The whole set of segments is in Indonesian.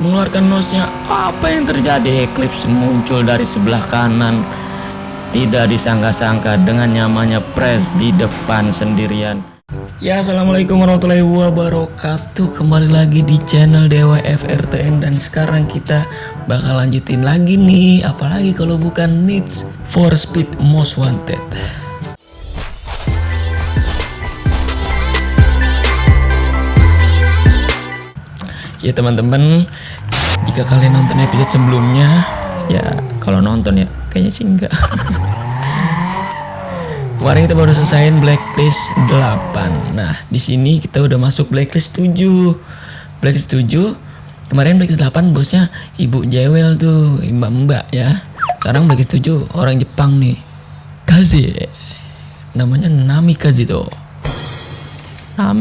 mengeluarkan nosnya. Apa yang terjadi? Eclipse muncul dari sebelah kanan. Tidak disangka-sangka dengan nyamannya press di depan sendirian. Ya, assalamualaikum warahmatullahi wabarakatuh. Kembali lagi di channel Dewa FRTN. Dan sekarang kita bakal lanjutin lagi nih. Apalagi kalau bukan Need for Speed Most Wanted. Ya teman-teman, jika kalian nonton episode sebelumnya, ya kalau nonton ya kayaknya sih enggak. Kemarin kita baru selesaiin Blacklist 8. Nah, di sini kita udah masuk Blacklist 7. Blacklist 7. Kemarin Blacklist 8 bosnya Ibu Jewel tuh, mbak-mbak ya. Sekarang Blacklist 7 orang Jepang nih. Kaze. Namanya Namikaze. Nah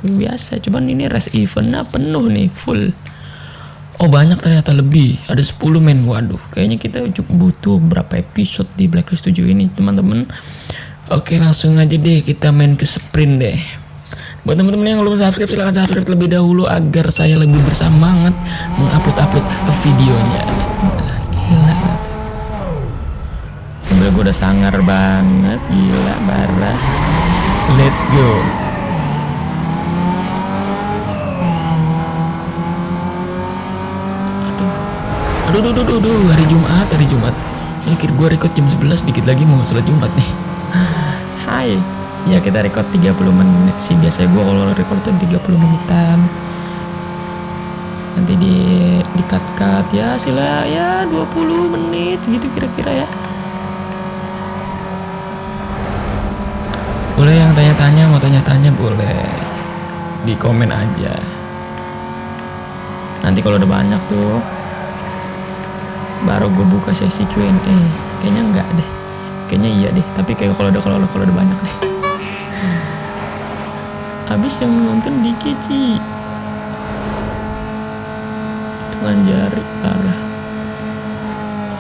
biasa, cuman ini race eventnya penuh nih, full. Oh banyak ternyata, lebih ada 10 men. Waduh, kayaknya kita butuh berapa episode di Blacklist 7 ini teman-teman. Oke, langsung aja deh kita main ke sprint deh. Buat teman-teman yang belum subscribe, silahkan subscribe terlebih dahulu agar saya lebih bersemangat mengupload videonya. Nah, gila, mobil gue udah sangar banget, gila parah. Let's go. Aduh, hari Jumat. Mikir gue record jam 11, dikit lagi mau sholat Jumat nih. Hai. Ya kita record 30 menit sih. Biasanya gue kalau record tuh 30 menitan. Nanti di cut ya sila ya 20 menit gitu kira-kira ya. Boleh yang tanya-tanya, mau tanya-tanya boleh di komen aja. Nanti kalau udah banyak tuh baru gue buka sesi Q&A. Kayaknya enggak deh, kayaknya iya deh. Tapi kayak kalau udah banyak deh. Abis yang nonton dikit sih. Tangan jari parah.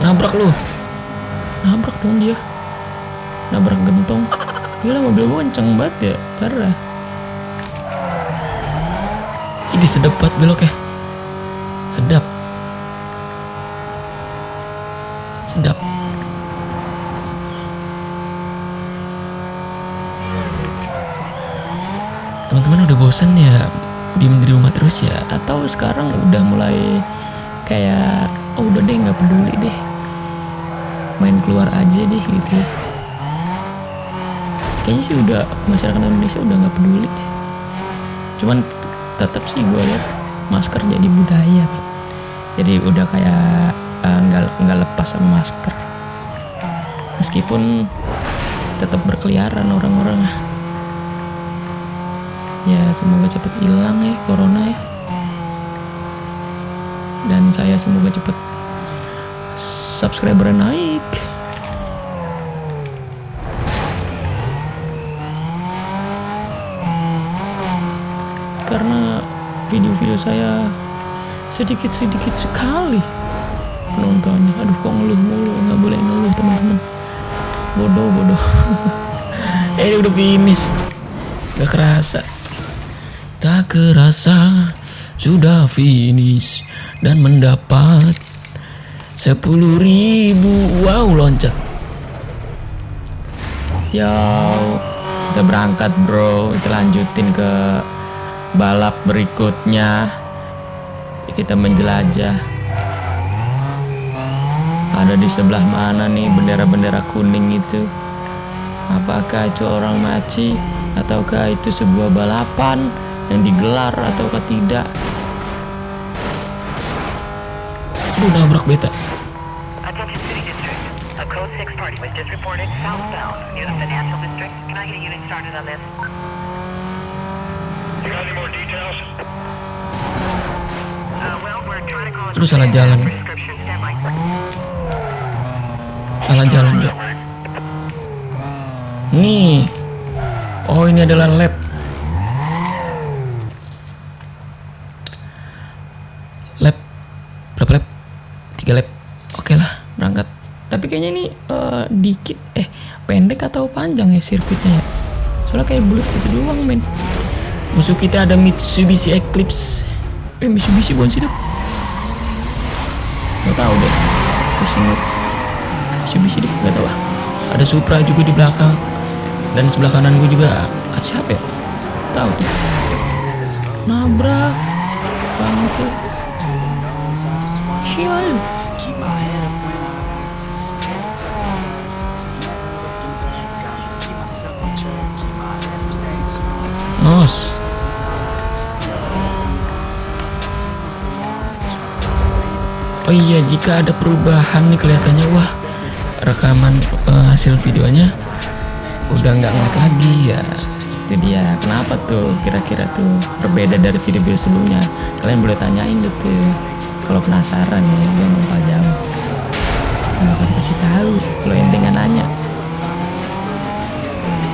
Nabrak dong dia. Nabrak gentong. Gila, mobil gue kenceng banget ya, parah. Ini sedap banget belok ya. Sedap. Teman-teman udah bosen ya diem di rumah terus ya? Atau sekarang udah mulai kayak udah deh gak peduli deh, main keluar aja deh gitu ya? Kayaknya sih udah masyarakat Indonesia udah nggak peduli deh. Cuman tetap sih gue lihat masker jadi budaya. Jadi udah kayak nggak lepas sama masker. Meskipun tetap berkeliaran orang-orang. Ya semoga cepet hilang ya corona ya. Dan saya semoga cepet subscriber naik. Karena video-video saya sedikit sekali penontonnya. Aduh, kok ngeluh mulu, nggak boleh ngeluh teman-teman. Bodoh. Ini udah finish, tak kerasa sudah finish dan mendapat 10.000. Wow, loncat. Yo, kita berangkat bro, kita lanjutin ke balap berikutnya. Kita menjelajah. Ada di sebelah mana nih bendera-bendera kuning itu? Apakah itu orang mati ataukah itu sebuah balapan yang digelar ataukah tidak? Aduh, nabrak beta. Attention City District. A Code 6 party was just reported southbound near the Financial District. Can I get a unit started on this? Aduh, salah jalan Jok. Nih. Oh, ini adalah lab. Berapa lab? 3 lab. Oke lah, berangkat. Tapi kayaknya ini dikit pendek atau panjang ya sirkuitnya ya. Soalnya kayak bulat gitu doang men. Musuh kita ada Mitsubishi Eclipse. Mitsubishi bukan sih tuh? Gak tahu deh. Pusing gue. Mitsubishi deh, gak tahu. Ada Supra juga di belakang. Dan sebelah kanan gue juga siapa ya? Tahu tuh. Nabrak. Bangke. Sial. Nos. Oh iya, jika ada perubahan nih kelihatannya, wah, rekaman hasil videonya udah nggak nge lagi ya. Itu dia kenapa tuh kira-kira tuh berbeda dari video-video sebelumnya. Kalian boleh tanyain tuh kalau penasaran ya, gue nggak jauh. Bakal kasih tahu kalau ente nggak nanya.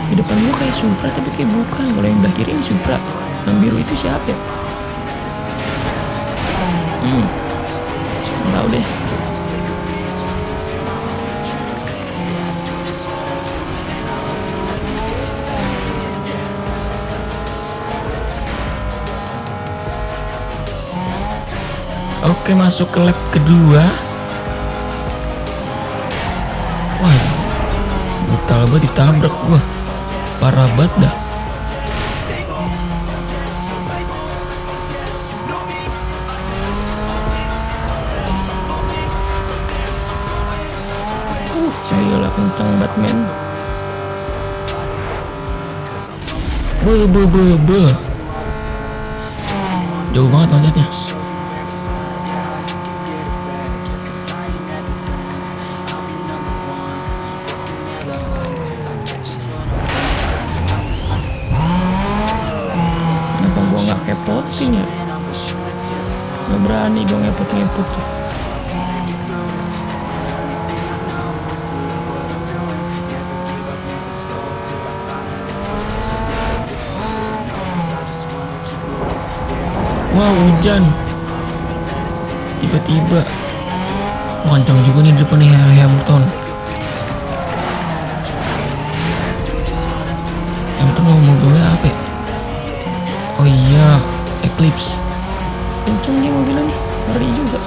Di depan gue kayak Supra tapi kayak bukan. Kalau yang belah kiri ini Supra, yang biru itu siapa ya? Tahu deh. Oke, masuk ke lap kedua. Wah, brutal banget, ditabrak gua. Parah banget dah. Gila kenceng Batman. Be. Jauh banget loncatnya. Kenapa gua nggak kepotin ya? Nggak berani gua ngepot tuh. Wah, hujan tiba-tiba. Wah, kencang juga nih di depan nih Hamilton. Hamilton mau mobilnya apa ya? Oh iya, Eclipse. Kencang dia mobilnya nih, ngeri juga.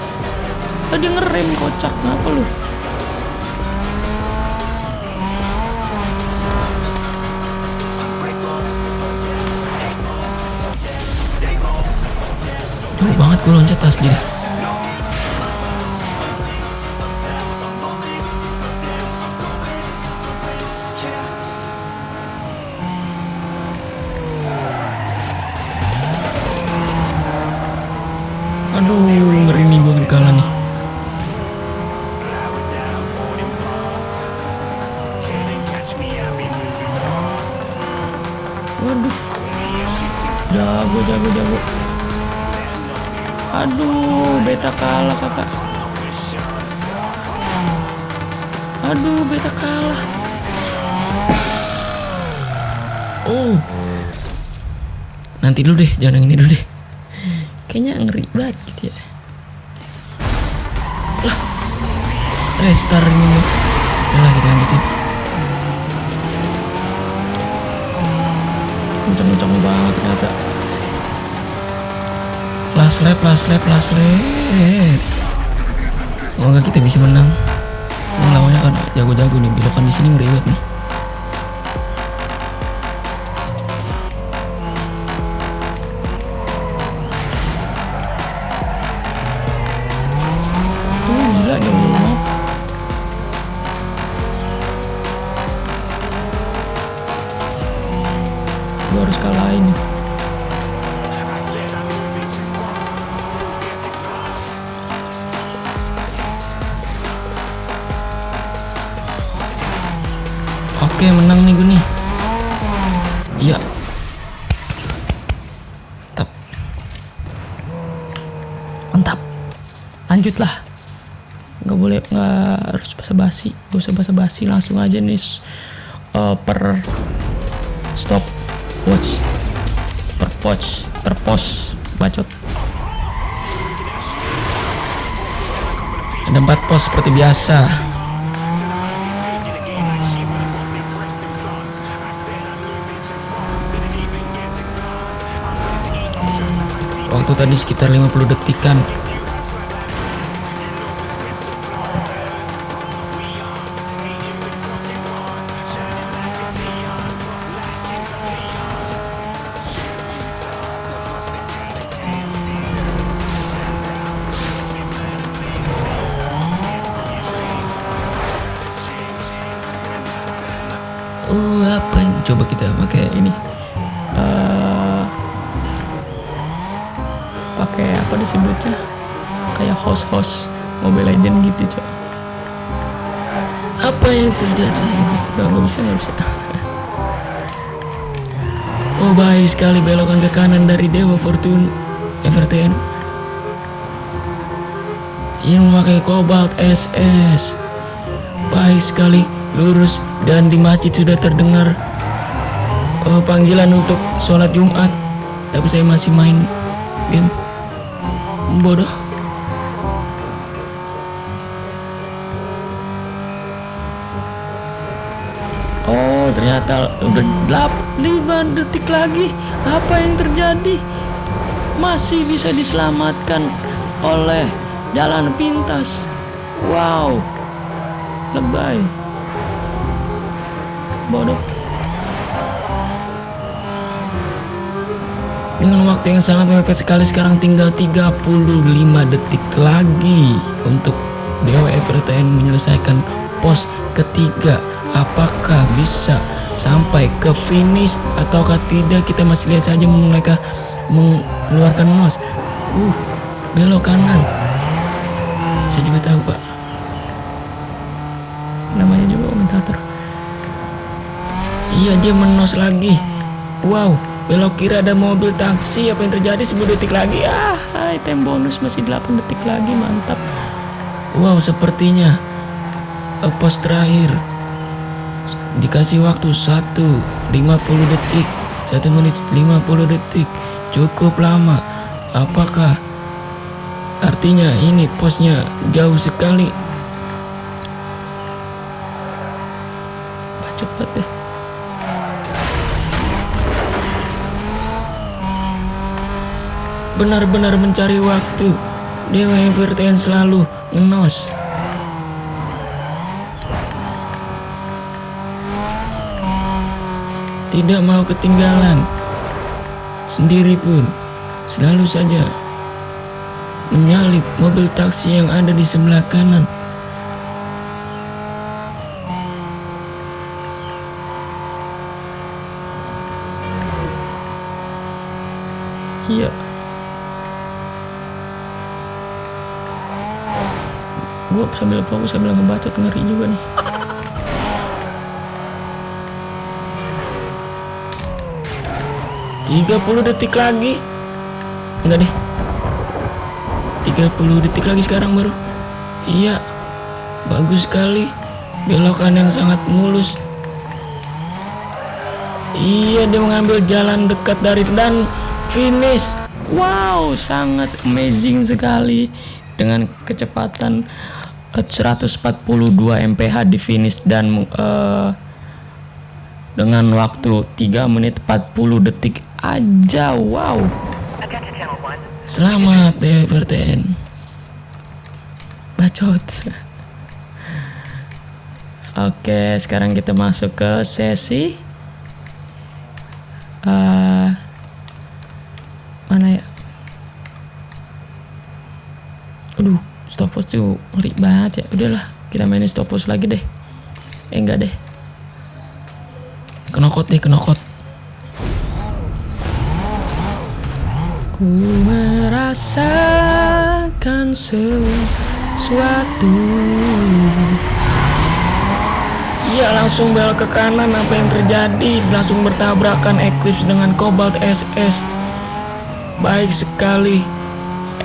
Dia ngerem, kocak. Kenapa lu? Jauh banget gue loncat asli dah. Aduh, ngeri nih gue kalah nih. Waduh, jago. Aduh, beta kalah kakak. Aduh, beta kalah. Oh, nanti dulu deh, jangan yang ini dulu deh. Kayaknya ngeri banget gitu ya. Lah, restart ini. Udah kita lanjutin. Kenceng banget ternyata. Last lap. Semoga kita bisa menang. Yang lawannya kan jago-jago nih, belokan di sini ngeri banget nih. Tuh gila jauh banget. Gue harus kalahin nih. Oke, menang nih gue nih. Iya. Mantap. Lanjutlah. Nggak harus basa-basi. Gak usah basa-basi, langsung aja nih per stop watch, per pos bacot. Ada 4 pos seperti biasa. Waktu waktu tadi sekitar 50 detikan. Apa yang coba kita pakai ini? Pakai apa disebutnya? Kayak host Mobile Legend gitu, coba. Apa yang terjadi? Nggak bisa. Oh, baik sekali belokan ke kanan dari Dewa Fortune Everton. Ini memakai Cobalt SS. Baik sekali, lurus, dan di masjid sudah terdengar panggilan untuk sholat Jumat. Tapi saya masih main game. Bodoh. Oh, ternyata udah 5 detik lagi. Apa yang terjadi? Masih bisa diselamatkan oleh jalan pintas. Wow, lebay. Bodoh. Dengan waktu yang sangat mepet sekali, sekarang tinggal 35 detik lagi untuk Dewa Everton menyelesaikan pos ketiga. Apakah bisa sampai ke finish ataukah tidak? Kita masih lihat saja mereka mengeluarkan nos. Belok kanan. Saya juga tahu, Pak. Namanya juga komentator. Iya, dia menos lagi. Wow, belok kiri ada mobil taksi. Apa yang terjadi? 10 detik lagi. Time bonus masih 8 detik lagi. Mantap. Wow, sepertinya pos terakhir dikasih waktu 50 detik. 1 menit 50 detik. Cukup lama. Apakah artinya ini posnya jauh sekali? Bacot banget deh. Benar-benar mencari waktu. Dewa Everton selalu ngenos. Tidak mau ketinggalan. Sendiri pun selalu saja menyalip mobil taksi yang ada di sebelah kanan. Iya. Gue sambil fokus sambil ngebacot, ngeri juga nih. Tiga 30 detik lagi. Enggak deh. 30 detik lagi sekarang baru. Iya. Bagus sekali. Belokan yang sangat mulus. Iya, dia mengambil jalan dekat dari dan finish. Wow, sangat amazing sekali. Dengan kecepatan 142 mph di finish dan dengan waktu 3 menit 40 detik aja. Wow. Selamat Everton. Bacot. Oke, sekarang kita masuk ke sesi mana ya? Aduh, stopwatch tuh ngeri banget ya. Udahlah, kita mainin stopwatch lagi deh. Enggak deh. Knockout. Ku merasakan sesuatu. Iya, langsung belok ke kanan. Apa yang terjadi? Langsung bertabrakan Eclipse dengan Cobalt SS. Baik sekali.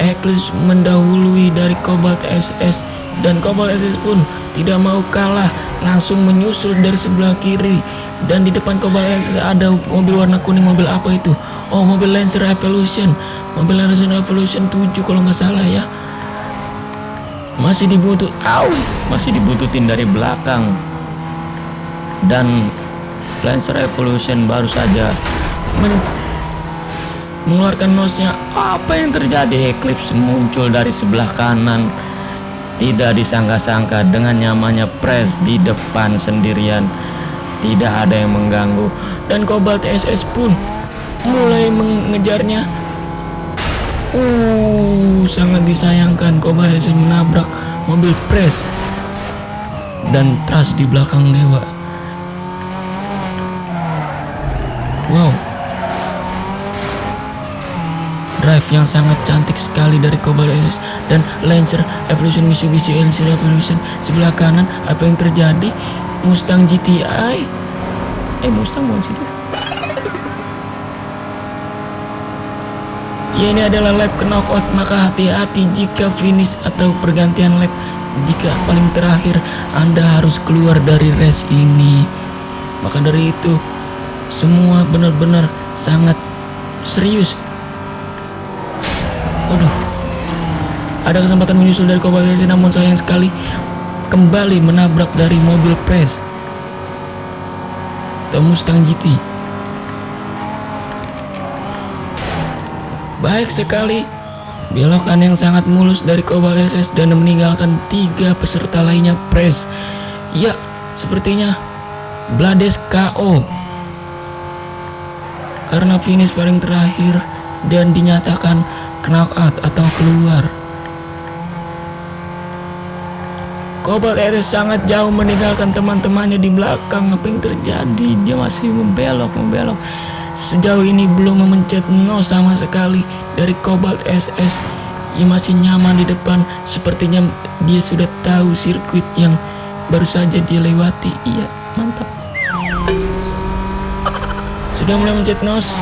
Eclipse mendahului dari Cobalt SS dan Cobalt SS pun tidak mau kalah, langsung menyusul dari sebelah kiri. Dan di depan Cobalt SS ada mobil warna kuning. Mobil apa itu? Oh, mobil Lancer Evolution. Mobil Lancer Evolution 7 kalau nggak salah ya. Masih dibututin dari belakang. Dan Lancer Evolution baru saja mengeluarkan nosnya. Apa yang terjadi? Eclipse muncul dari sebelah kanan. Tidak disangka-sangka dengan nyamannya Press di depan sendirian. Tidak ada yang mengganggu. Dan Cobalt SS pun mulai mengejarnya. Sangat disayangkan Cobalt SS menabrak mobil Press dan Trust di belakang Dewa. Wow, drive yang sangat cantik sekali dari Cobalt SS dan Lancer Evolution Mitsubishi Lancer Evolution sebelah kanan. Apa yang terjadi? Mustang GTI. Mustang bukan sih dia. Ya, ini adalah lap ke knockout, maka hati-hati jika finish atau pergantian lap. Jika paling terakhir Anda harus keluar dari race ini. Maka dari itu semua benar-benar sangat serius. Waduh, ada kesempatan menyusul dari Cobalt SS, namun sayang sekali kembali menabrak dari mobil Press atau Mustang GT. Baik sekali belokan yang sangat mulus dari Cobalt SS dan meninggalkan 3 peserta lainnya Press. Ya, sepertinya Blades KO karena finish paling terakhir dan dinyatakan knockout atau keluar. Cobalt SS sangat jauh meninggalkan teman-temannya di belakang. Apa yang terjadi? Dia masih membelok. Sejauh ini belum memencet no sama sekali dari Cobalt SS. Ia masih nyaman di depan. Sepertinya dia sudah tahu sirkuit yang baru saja dia lewati. Iya, mantap. Sudah mulai mencet nos.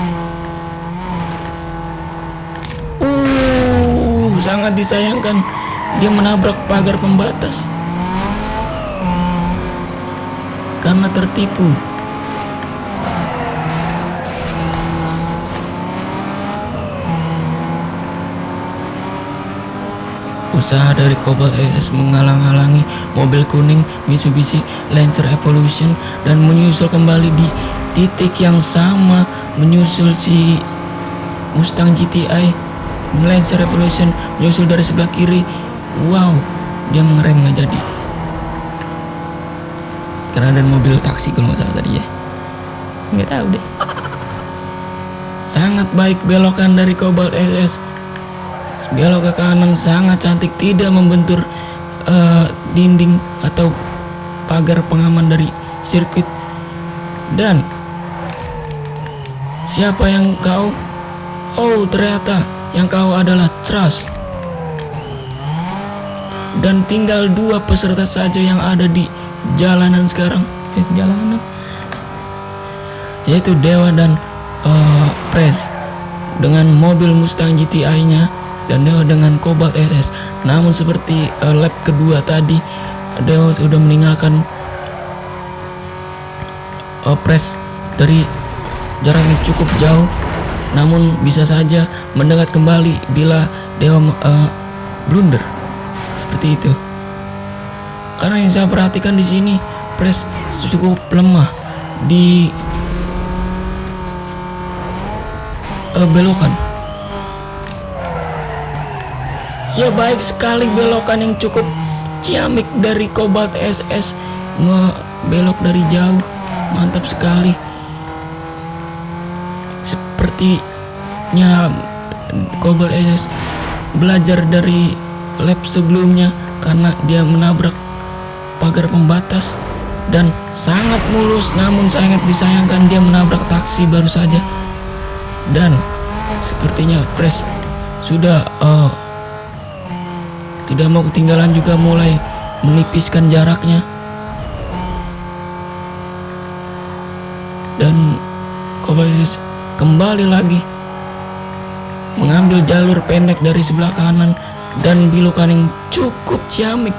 Sangat disayangkan dia menabrak pagar pembatas karena tertipu. Usaha dari Cobalt SS menghalang-halangi mobil kuning Mitsubishi Lancer Evolution dan menyusul kembali di titik yang sama, menyusul si Mustang GTI. Lancer Revolution menyusul dari sebelah kiri. Wow, dia mengerem nggak jadi karena ada mobil taksi kalau nggak salah tadi ya. Nggak tahu deh. Sangat baik belokan dari Cobalt SS. Belok ke kanan sangat cantik, tidak membentur dinding atau pagar pengaman dari sirkuit. Dan siapa yang kau? Oh, ternyata yang kau adalah Trust. Dan tinggal 2 peserta saja yang ada di jalanan sekarang. Jalanan yaitu Dewa dan Press dengan mobil Mustang GTI-nya, dan Dewa dengan Cobalt SS. Namun seperti lap kedua tadi, Dewa sudah meninggalkan Press dari jarak yang cukup jauh, namun bisa saja mendekat kembali bila Dewa blunder seperti itu. Karena yang saya perhatikan di sini Press cukup lemah di belokan. Ya, baik sekali belokan yang cukup ciamik dari Cobalt SS, belok dari jauh, mantap sekali. Sepertinya Cobalt SS belajar dari lap sebelumnya karena dia menabrak pagar pembatas dan sangat mulus, namun sangat disayangkan dia menabrak taksi baru saja. Dan sepertinya Press sudah tidak mau ketinggalan, juga mulai menipiskan jaraknya. Dan Cobalt SS kembali lagi mengambil jalur pendek dari sebelah kanan dan belokan yang cukup ciamik.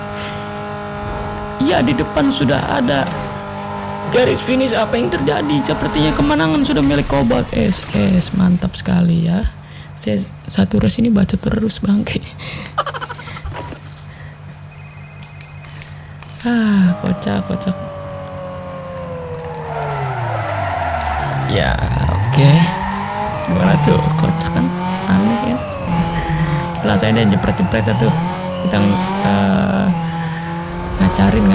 Ya, di depan sudah ada garis finish. Apa yang terjadi? Sepertinya kemenangan sudah milik Cobalt SS. Mantap sekali ya. Saya satu race ini baca terus bangke. Kocak. Ya, oke. Gimana tuh, kocak kan, aneh ya. Langsung aja jepret-jepret tuh, kita ngacarin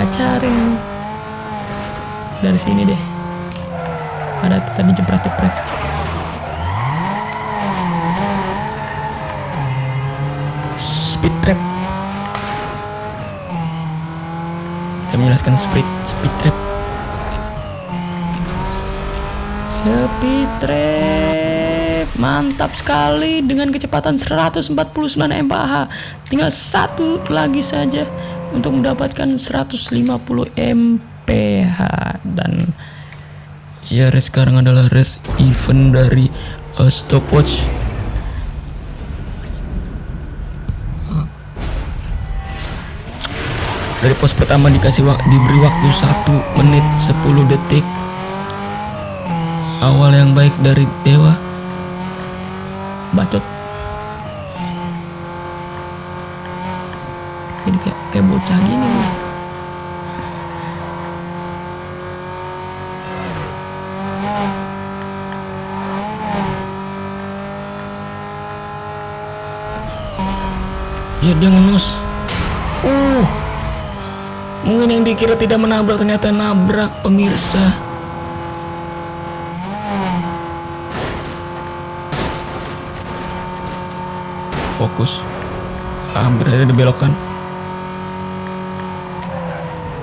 dari sini deh. Ada tuh tadi jepret-jepret. Speed trap. Kita menjelaskan speed trap. Speed trap mantap sekali dengan kecepatan 149 mph. Tinggal satu lagi saja untuk mendapatkan 150 mph. Dan ya, race sekarang adalah race event dari stopwatch. Dari pos pertama diberi waktu 1 menit 10 detik. Awal yang baik dari Dewa. Bacot. Jadi kayak bocah gini loh. Ya, dia ngenus. Mungkin yang dikira tidak menabrak ternyata nabrak, pemirsa. Fokus. Hampir ada di belokan.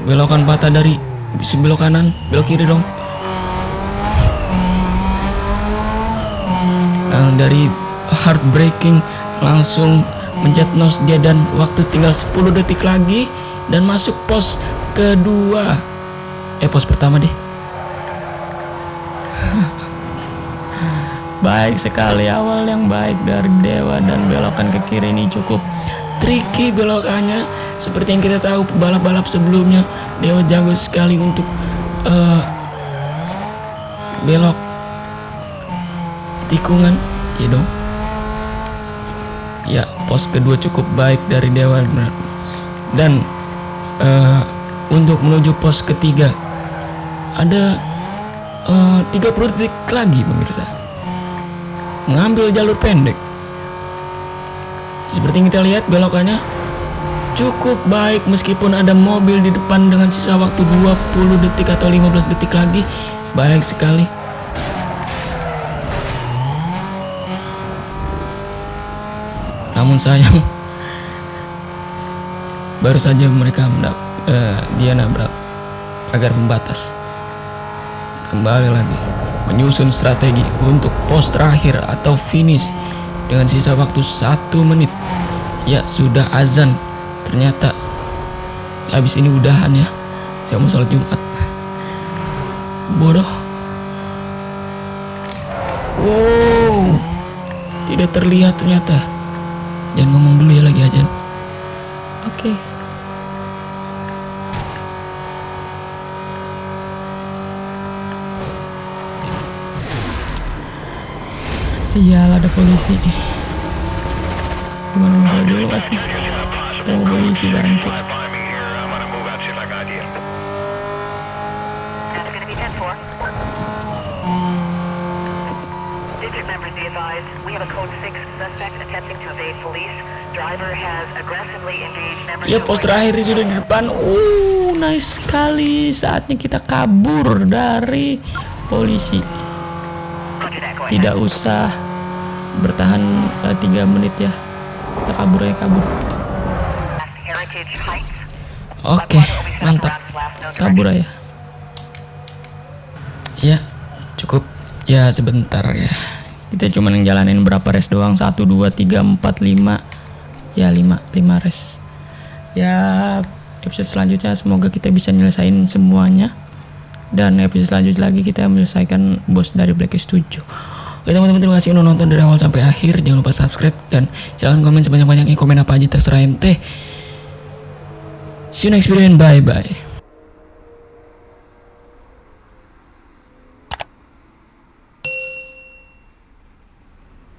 Belokan patah dari belok kanan, belok kiri dong. Dari heartbreaking langsung mencet nose dia, dan waktu tinggal 10 detik lagi dan masuk pos kedua. Pos pertama deh. Baik sekali, awal yang baik dari Dewa, dan belokan ke kiri ini cukup tricky belokannya. Seperti yang kita tahu balap-balap sebelumnya, Dewa jago sekali untuk belok tikungan, ya dong. Ya, pos kedua cukup baik dari Dewa, dan untuk menuju pos ketiga ada 30 detik lagi, pemirsa. Mengambil jalur pendek. Seperti yang kita lihat, belokannya cukup baik meskipun ada mobil di depan dengan sisa waktu 20 detik atau 15 detik lagi. Baik sekali. Namun sayang, baru saja mereka dia nabrak pagar pembatas. Kembali lagi menyusun strategi untuk pos terakhir atau finish dengan sisa waktu 1 menit. Ya, sudah azan. Ternyata habis ini udahan ya. Saya mau sholat Jumat. Bodoh. Wow, tidak terlihat ternyata. Jangan ngomong dulu ya, lagi azan. Oke. Sial, ada polisi. Gimana mau sholat Jumat nih? Ketemu polisi bangkit. That's going to be 10-4. District members be advised, we have a code 6 suspect attempting to evade police. Driver has aggressively engaged members. Ya, pos terakhir sudah di depan. Nice sekali. Saatnya kita kabur dari polisi. Tidak usah bertahan 3 menit ya. Kita kabur aja, kabur. Oke, mantap. Kabur aja. Ya, cukup. Ya, sebentar ya. Kita cuma ngejalanin berapa race doang. 1, 2, 3, 4, 5. Ya, 5 race. Ya, episode selanjutnya semoga kita bisa nyelesain semuanya. Dan episode selanjutnya lagi kita menyelesaikan bos dari Blacklist 7. Oke teman-teman, terima kasih udah nonton dari awal sampai akhir. Jangan lupa subscribe dan jangan komen sebanyak-banyaknya. Komen apa aja terserah ente. See you next video and bye-bye.